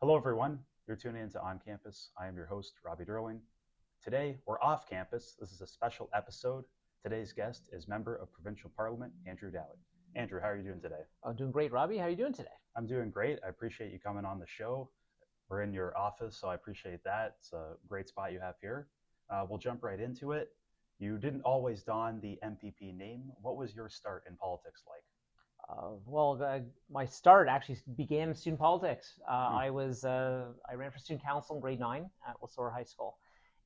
Hello, everyone. You're tuning into On Campus. I am your host, Robbie Durling. Today, we're off campus. This is a special episode. Today's guest is Member of Provincial Parliament, Andrew Dowie. Andrew, how are you doing today? I'm doing great, Robbie. How are you doing today? I'm doing great. I appreciate you coming on the show. We're in your office, so I appreciate that. It's a great spot you have here. We'll jump right into it. You didn't always don the MPP name. What was your start in politics like? My start actually began in student politics. I ran for student council in grade 9 at Lesoar High School,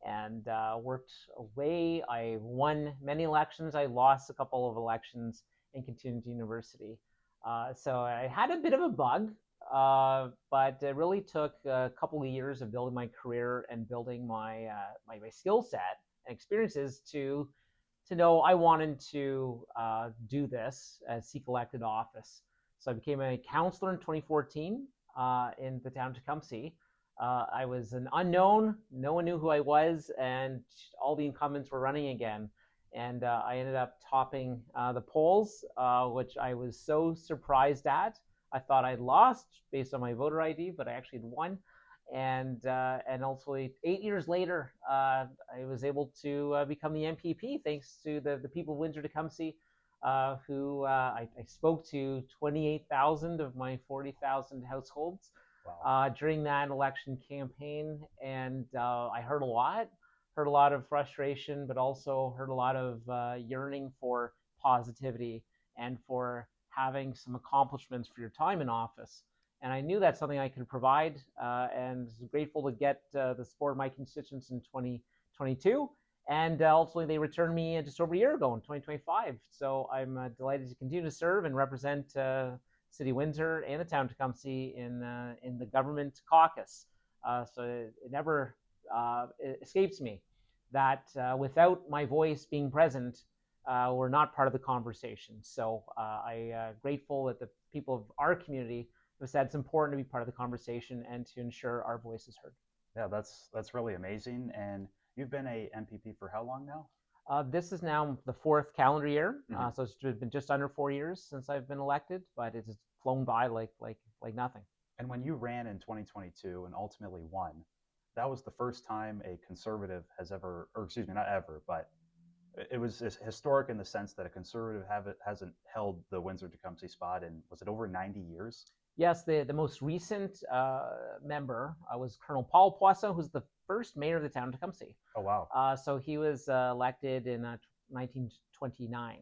and worked away. I won many elections. I lost a couple of elections and continued to university. So I had a bit of a bug, but it really took a couple of years of building my career and building my skill set and experiences to know I wanted to do this as seek elected office. So I became a councillor in 2014 in the town of Tecumseh. I was an unknown. No one knew who I was, and all the incumbents were running again. And I ended up topping the polls, which I was so surprised at. I thought I'd lost based on my voter ID, but I actually had won. And also 8 years later, I was able to become the MPP thanks to the people of Windsor-Tecumseh, who I spoke to 28,000 of my 40,000 households. Wow. During that election campaign, and I heard a lot of frustration, but also heard a lot of yearning for positivity and for having some accomplishments for your time in office. And I knew that's something I could provide, and was grateful to get the support of my constituents in 2022. And ultimately, they returned me just over a year ago in 2025. So I'm delighted to continue to serve and represent City of Windsor and the town of Tecumseh in the government caucus. So it never escapes me that without my voice being present, we're not part of the conversation. So I'm grateful that the people of our community have said it's important to be part of the conversation and to ensure our voice is heard. Yeah, that's really amazing. And you've been a MPP for how long now? This is now the 4th calendar year, Mm-hmm. so it's been just under 4 years since I've been elected, but it's flown by like nothing. And when you ran in 2022 and ultimately won, that was the first time a conservative has ever, or excuse me, not ever, but it was historic in the sense that a conservative hasn't held the Windsor-Tecumseh spot in, was it over 90 years? Yes, the most recent member was Colonel Paul Poisson, who's the first mayor of the town of Tecumseh. Oh, wow. So he was elected in 1929.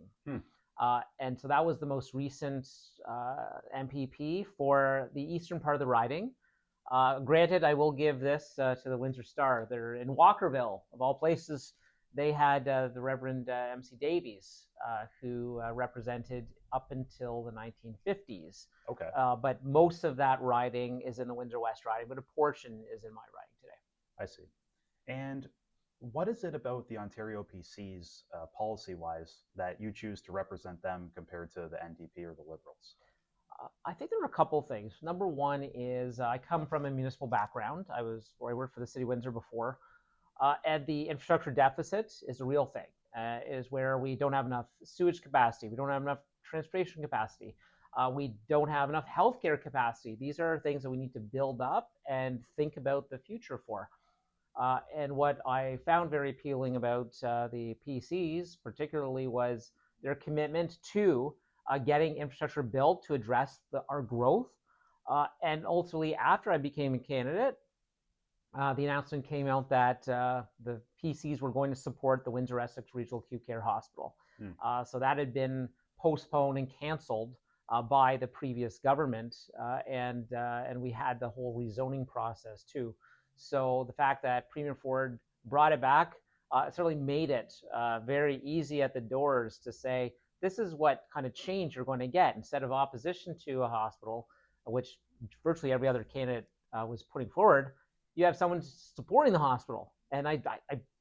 And so that was the most recent MPP for the eastern part of the riding. Granted, I will give this to the Windsor Star. They're in Walkerville, of all places. They had the Reverend MC Davies, who represented up until the 1950s. Okay. But most of that riding is in the Windsor West riding, but a portion is in my riding today. I see. And what is it about the Ontario PCs, policy-wise, that you choose to represent them compared to the NDP or the Liberals? I think there are a couple things. Number one is I come from a municipal background. I worked for the City of Windsor before. And the infrastructure deficit is a real thing. Is where we don't have enough sewage capacity. We don't have enough transportation capacity. We don't have enough healthcare capacity. These are things that we need to build up and think about the future for. And what I found very appealing about the PCs, particularly, was their commitment to getting infrastructure built to address our growth. And ultimately, after I became a candidate, the announcement came out that the PCs were going to support the Windsor-Essex Regional Acute Care Hospital. So that had been postponed and canceled by the previous government, and we had the whole rezoning process too. So the fact that Premier Ford brought it back certainly made it very easy at the doors to say, this is what kind of change you're going to get. Instead of opposition to a hospital, which virtually every other candidate was putting forward, you have someone supporting the hospital. And I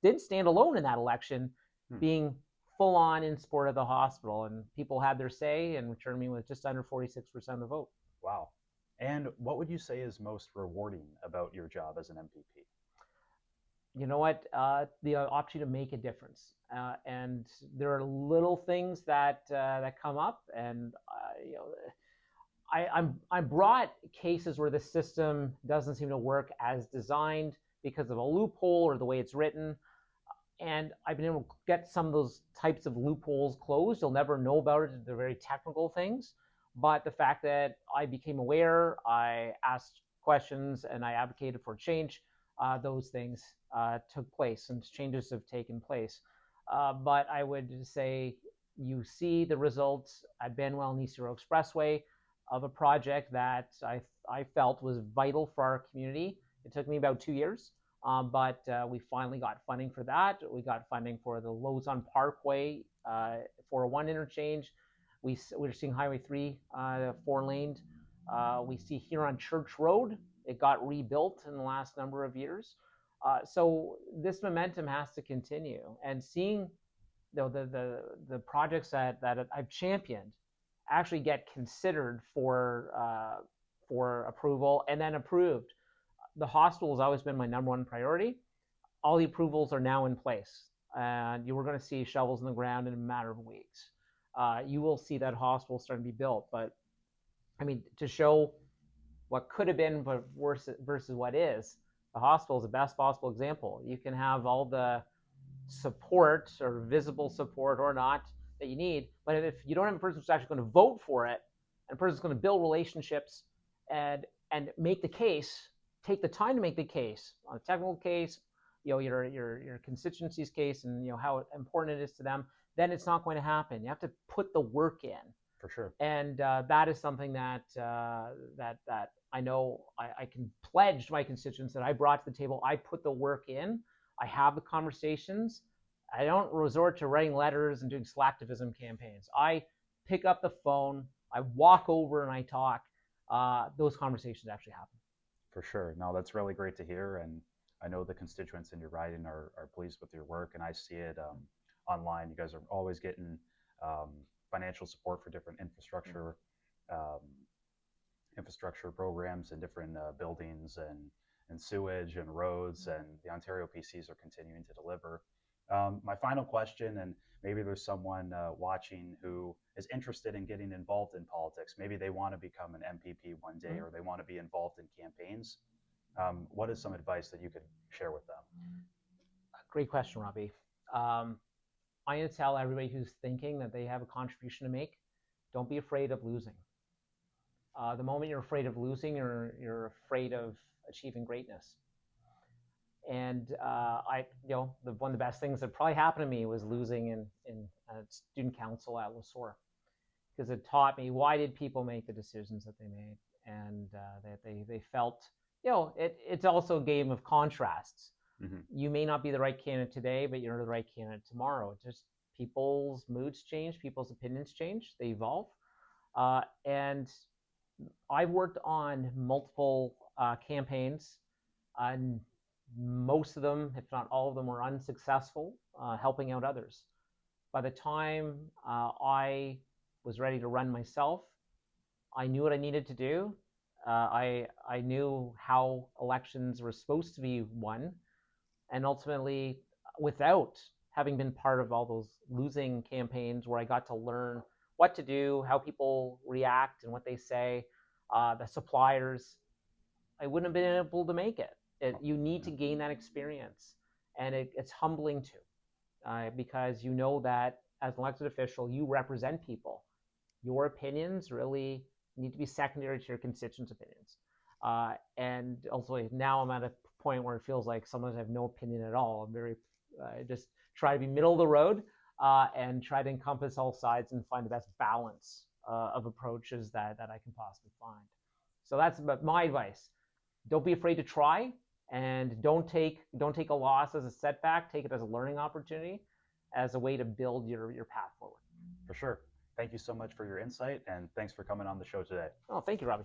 didn't stand alone in that election, being full on in support of the hospital. And people had their say and returned me with just under 46% of the vote. Wow. And what would you say is most rewarding about your job as an MPP? You know what? The option to make a difference. And there are little things that come up. And I brought cases where the system doesn't seem to work as designed because of a loophole or the way it's written, and I've been able to get some of those types of loopholes closed. You'll never know about it. They're very technical things, but the fact that I became aware, I asked questions, and I advocated for change, those things took place, and changes have taken place. But I would say you see the results at Benwell and East Hero Expressway of a project that I felt was vital for our community. It took me about 2 years, but we finally got funding for that. We got funding for the Lozon Parkway 401 interchange. We're seeing Highway 3 4-laned. We see here on Church Road, it got rebuilt in the last number of years. So this momentum has to continue. And seeing the projects that I've championed actually get considered for approval and then approved. The hospital has always been my number one priority. All the approvals are now in place, and you were going to see shovels in the ground in a matter of weeks. You will see that hospital starting to be built. But I mean, to show what could have been but versus what is, the hospital is the best possible example. You can have all the support or visible support or not that you need, but if you don't have a person who's actually going to vote for it, and a person's going to build relationships and make the case, take the time to make the case on a technical case, your constituency's case, and how important it is to them, then it's not going to happen. You have to put the work in. For sure. And that is something that I know I can pledge to my constituents that I brought to the table. I put the work in. I have the conversations. I don't resort to writing letters and doing slacktivism campaigns. I pick up the phone, I walk over and I talk. Those conversations actually happen. For sure. No, that's really great to hear. And I know the constituents in your riding are pleased with your work, and I see it online. You guys are always getting financial support for different infrastructure programs and different buildings and sewage and roads, and the Ontario PCs are continuing to deliver. My final question, and maybe there's someone watching who is interested in getting involved in politics. Maybe they want to become an MPP one day, or they want to be involved in campaigns. What is some advice that you could share with them? Great question, Robbie. I'm going to tell everybody who's thinking that they have a contribution to make, don't be afraid of losing. The moment you're afraid of losing, you're afraid of achieving greatness. And one of the best things that probably happened to me was losing in student council at Lesource, because it taught me why did people make the decisions that they made, and that they felt, it's also a game of contrasts. Mm-hmm. You may not be the right candidate today, but you're the right candidate tomorrow. Just people's moods change, people's opinions change, they evolve. And I've worked on multiple campaigns, and most of them, if not all of them, were unsuccessful, helping out others. By the time I was ready to run myself, I knew what I needed to do. I knew how elections were supposed to be won, and ultimately, without having been part of all those losing campaigns where I got to learn what to do, how people react and what they say, the suppliers, I wouldn't have been able to make it. You need to gain that experience, and it's humbling too, because you know that as an elected official, you represent people. Your opinions really need to be secondary to your constituents' opinions. And also now I'm at a point where it feels like sometimes I have no opinion at all. I'm very just try to be middle of the road and try to encompass all sides and find the best balance of approaches that I can possibly find. So that's my advice. Don't be afraid to try, and don't take a loss as a setback. Take it as a learning opportunity, as a way to build your path forward. For sure. Thank you so much for your insight, and thanks for coming on the show today. Oh, thank you, Robbie.